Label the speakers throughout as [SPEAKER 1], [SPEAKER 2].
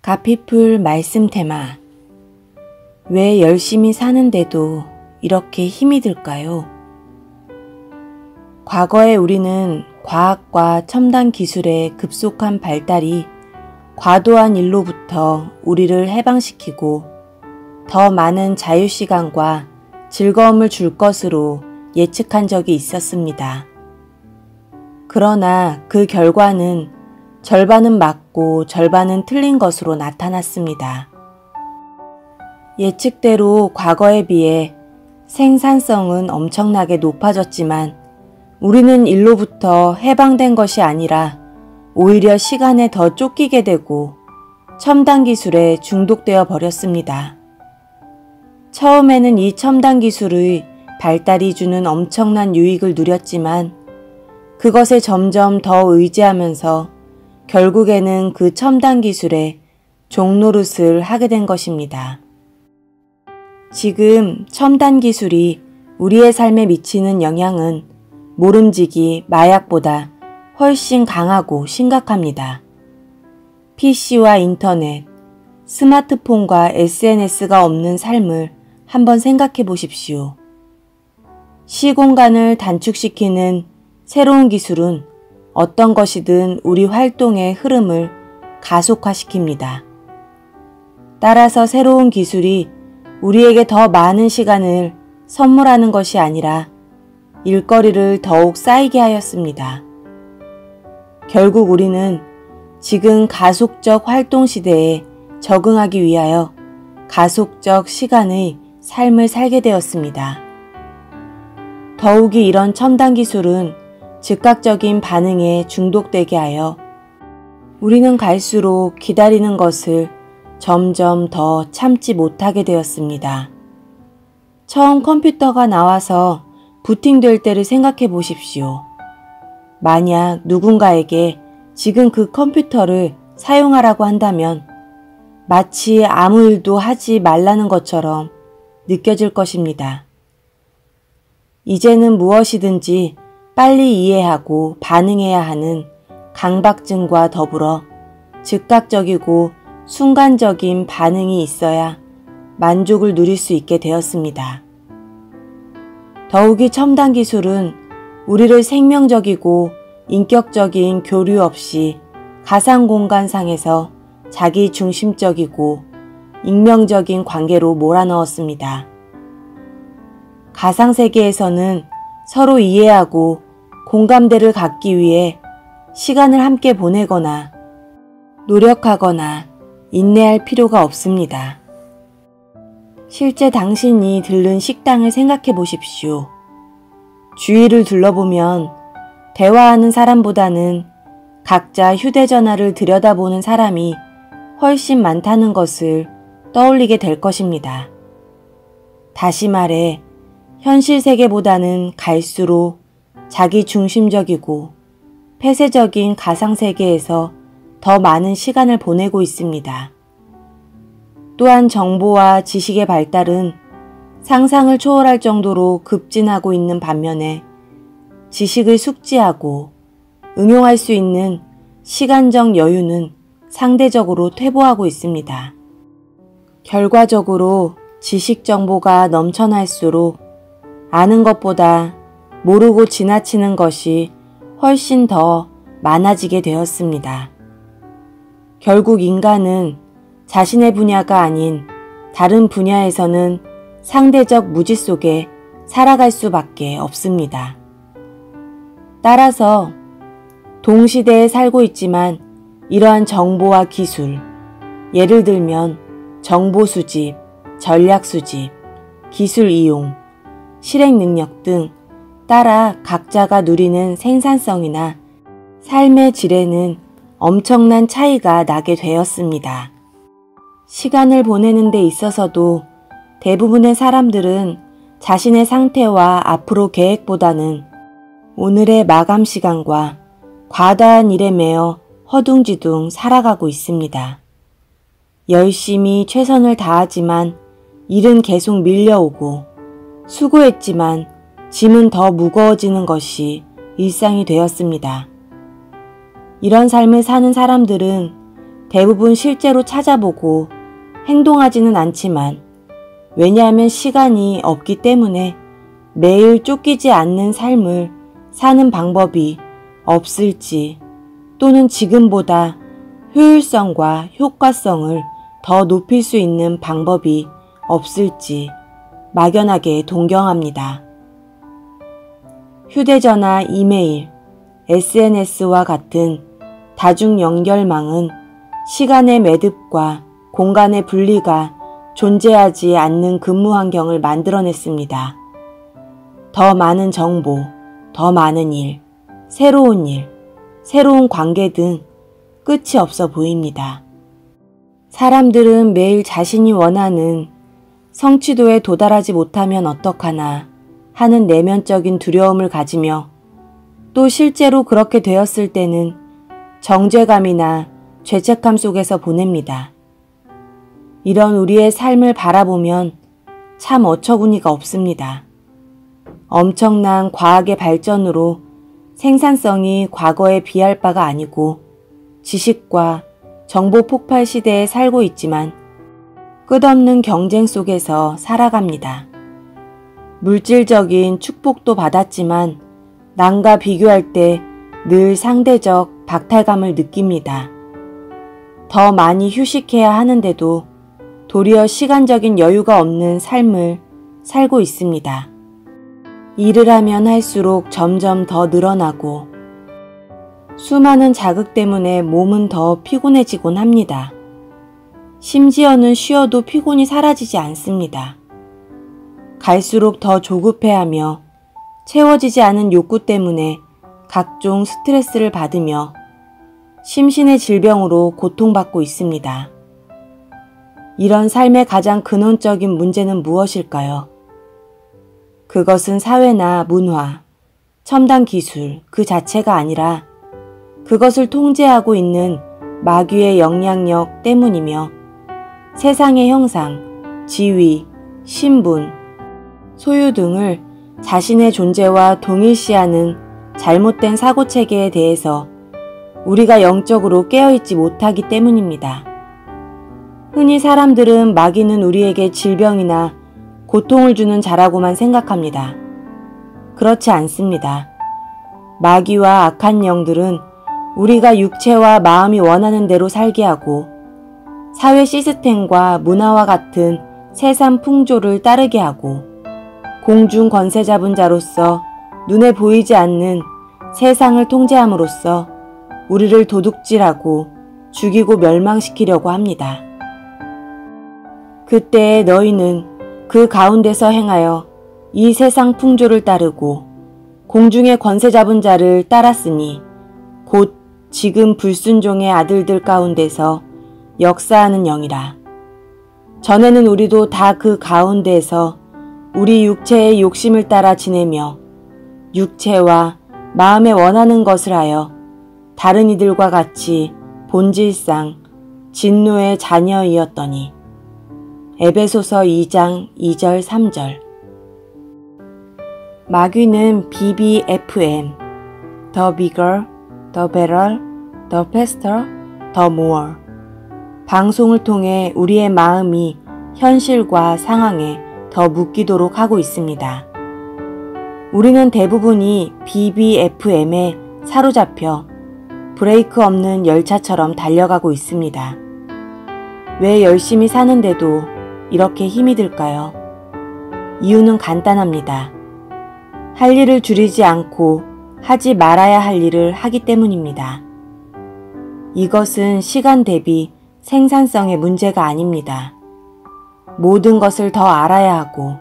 [SPEAKER 1] 가피풀 말씀 테마. 왜 열심히 사는데도 이렇게 힘이 들까요? 과거에 우리는 과학과 첨단 기술의 급속한 발달이 과도한 일로부터 우리를 해방시키고 더 많은 자유시간과 즐거움을 줄 것으로 예측한 적이 있었습니다. 그러나 그 결과는 절반은 맞고 절반은 틀린 것으로 나타났습니다. 예측대로 과거에 비해 생산성은 엄청나게 높아졌지만 우리는 일로부터 해방된 것이 아니라 오히려 시간에 더 쫓기게 되고 첨단 기술에 중독되어 버렸습니다. 처음에는 이 첨단 기술의 발달이 주는 엄청난 유익을 누렸지만 그것에 점점 더 의지하면서 결국에는 그 첨단 기술에 종노릇을 하게 된 것입니다. 지금 첨단 기술이 우리의 삶에 미치는 영향은 모름지기 마약보다 훨씬 강하고 심각합니다. PC와 인터넷, 스마트폰과 SNS가 없는 삶을 한번 생각해 보십시오. 시공간을 단축시키는 새로운 기술은 어떤 것이든 우리 활동의 흐름을 가속화시킵니다. 따라서 새로운 기술이 우리에게 더 많은 시간을 선물하는 것이 아니라 일거리를 더욱 쌓이게 하였습니다. 결국 우리는 지금 가속적 활동 시대에 적응하기 위하여 가속적 시간의 삶을 살게 되었습니다. 더욱이 이런 첨단 기술은 즉각적인 반응에 중독되게 하여 우리는 갈수록 기다리는 것을 점점 더 참지 못하게 되었습니다. 처음 컴퓨터가 나와서 부팅될 때를 생각해 보십시오. 만약 누군가에게 지금 그 컴퓨터를 사용하라고 한다면 마치 아무 일도 하지 말라는 것처럼 느껴질 것입니다. 이제는 무엇이든지 빨리 이해하고 반응해야 하는 강박증과 더불어 즉각적이고 순간적인 반응이 있어야 만족을 누릴 수 있게 되었습니다. 더욱이 첨단 기술은 우리를 생명적이고 인격적인 교류 없이 가상 공간상에서 자기 중심적이고 익명적인 관계로 몰아넣었습니다. 가상세계에서는 서로 이해하고 공감대를 갖기 위해 시간을 함께 보내거나 노력하거나 인내할 필요가 없습니다. 실제 당신이 들른 식당을 생각해 보십시오. 주위를 둘러보면 대화하는 사람보다는 각자 휴대전화를 들여다보는 사람이 훨씬 많다는 것을 떠올리게 될 것입니다. 다시 말해 현실 세계보다는 갈수록 자기 중심적이고 폐쇄적인 가상세계에서 더 많은 시간을 보내고 있습니다. 또한 정보와 지식의 발달은 상상을 초월할 정도로 급진하고 있는 반면에 지식을 숙지하고 응용할 수 있는 시간적 여유는 상대적으로 퇴보하고 있습니다. 결과적으로 지식 정보가 넘쳐날수록 아는 것보다 모르고 지나치는 것이 훨씬 더 많아지게 되었습니다. 결국 인간은 자신의 분야가 아닌 다른 분야에서는 상대적 무지 속에 살아갈 수밖에 없습니다. 따라서 동시대에 살고 있지만 이러한 정보와 기술, 예를 들면 정보 수집, 전략 수집, 기술 이용, 실행 능력 등 따라 각자가 누리는 생산성이나 삶의 질에는 엄청난 차이가 나게 되었습니다. 시간을 보내는 데 있어서도 대부분의 사람들은 자신의 상태와 앞으로 계획보다는 오늘의 마감 시간과 과다한 일에 매여 허둥지둥 살아가고 있습니다. 열심히 최선을 다하지만 일은 계속 밀려오고 수고했지만 짐은 더 무거워지는 것이 일상이 되었습니다. 이런 삶을 사는 사람들은 대부분 실제로 찾아보고 행동하지는 않지만 왜냐하면 시간이 없기 때문에 매일 쫓기지 않는 삶을 사는 방법이 없을지 또는 지금보다 효율성과 효과성을 더 높일 수 있는 방법이 없을지 막연하게 동경합니다. 휴대전화, 이메일, SNS와 같은 다중 연결망은 시간의 매듭과 공간의 분리가 존재하지 않는 근무 환경을 만들어냈습니다. 더 많은 정보, 더 많은 일, 새로운 관계 등 끝이 없어 보입니다. 사람들은 매일 자신이 원하는 성취도에 도달하지 못하면 어떡하나 하는 내면적인 두려움을 가지며 또 실제로 그렇게 되었을 때는 정죄감이나 죄책감 속에서 보냅니다. 이런 우리의 삶을 바라보면 참 어처구니가 없습니다. 엄청난 과학의 발전으로 생산성이 과거에 비할 바가 아니고 지식과 정보 폭발 시대에 살고 있지만 끝없는 경쟁 속에서 살아갑니다. 물질적인 축복도 받았지만 남과 비교할 때 늘 상대적 박탈감을 느낍니다. 더 많이 휴식해야 하는데도 도리어 시간적인 여유가 없는 삶을 살고 있습니다. 일을 하면 할수록 점점 더 늘어나고 수많은 자극 때문에 몸은 더 피곤해지곤 합니다. 심지어는 쉬어도 피곤이 사라지지 않습니다. 갈수록 더 조급해하며 채워지지 않은 욕구 때문에 각종 스트레스를 받으며 심신의 질병으로 고통받고 있습니다. 이런 삶의 가장 근원적인 문제는 무엇일까요? 그것은 사회나 문화, 첨단 기술 그 자체가 아니라 그것을 통제하고 있는 마귀의 영향력 때문이며 세상의 형상, 지위, 신분, 소유 등을 자신의 존재와 동일시하는 잘못된 사고체계에 대해서 우리가 영적으로 깨어있지 못하기 때문입니다. 흔히 사람들은 마귀는 우리에게 질병이나 고통을 주는 자라고만 생각합니다. 그렇지 않습니다. 마귀와 악한 영들은 우리가 육체와 마음이 원하는 대로 살게 하고 사회 시스템과 문화와 같은 세상 풍조를 따르게 하고 공중 권세 잡은 자로서 눈에 보이지 않는 세상을 통제함으로써 우리를 도둑질하고 죽이고 멸망시키려고 합니다. 그때 너희는 그 가운데서 행하여 이 세상 풍조를 따르고 공중의 권세 잡은 자를 따랐으니 곧 지금 불순종의 아들들 가운데서 역사하는 영이라. 전에는 우리도 다 그 가운데에서 우리 육체의 욕심을 따라 지내며 육체와 마음에 원하는 것을 하여 다른 이들과 같이 본질상 진노의 자녀이었더니. 에베소서 2장 2절 3절. 마귀는 BBFM, The Bigger, The Better, The Faster, The More 방송을 통해 우리의 마음이 현실과 상황에 더 묶이도록 하고 있습니다. 우리는 대부분이 BBFM에 사로잡혀 브레이크 없는 열차처럼 달려가고 있습니다. 왜 열심히 사는데도 이렇게 힘이 들까요? 이유는 간단합니다. 할 일을 줄이지 않고 하지 말아야 할 일을 하기 때문입니다. 이것은 시간 대비 생산성의 문제가 아닙니다. 모든 것을 더 알아야 하고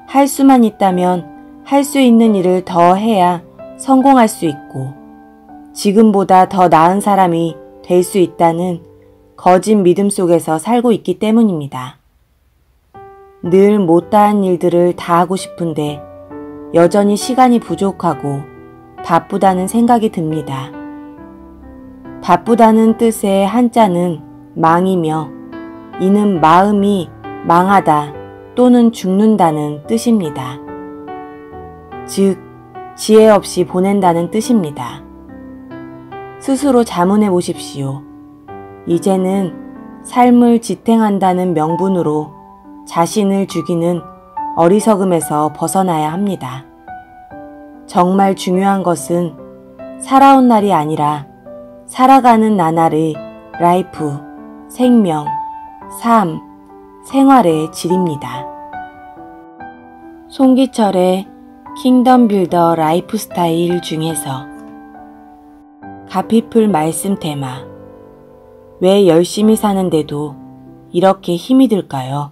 [SPEAKER 1] 할 수만 있다면 할 수 있는 일을 더 해야 성공할 수 있고 지금보다 더 나은 사람이 될 수 있다는 거짓 믿음 속에서 살고 있기 때문입니다. 늘 못다한 일들을 다 하고 싶은데 여전히 시간이 부족하고 바쁘다는 생각이 듭니다. 바쁘다는 뜻의 한자는 망이며 이는 마음이 망하다 또는 죽는다는 뜻입니다. 즉, 지혜 없이 보낸다는 뜻입니다. 스스로 자문해 보십시오. 이제는 삶을 지탱한다는 명분으로 자신을 죽이는 어리석음에서 벗어나야 합니다. 정말 중요한 것은 살아온 날이 아니라 살아가는 나날의 라이프, 생명, 삶, 생활의 질입니다. 송기철의 킹덤 빌더 라이프 스타일 중에서 가피풀 말씀 테마. 왜 열심히 사는데도 이렇게 힘이 들까요?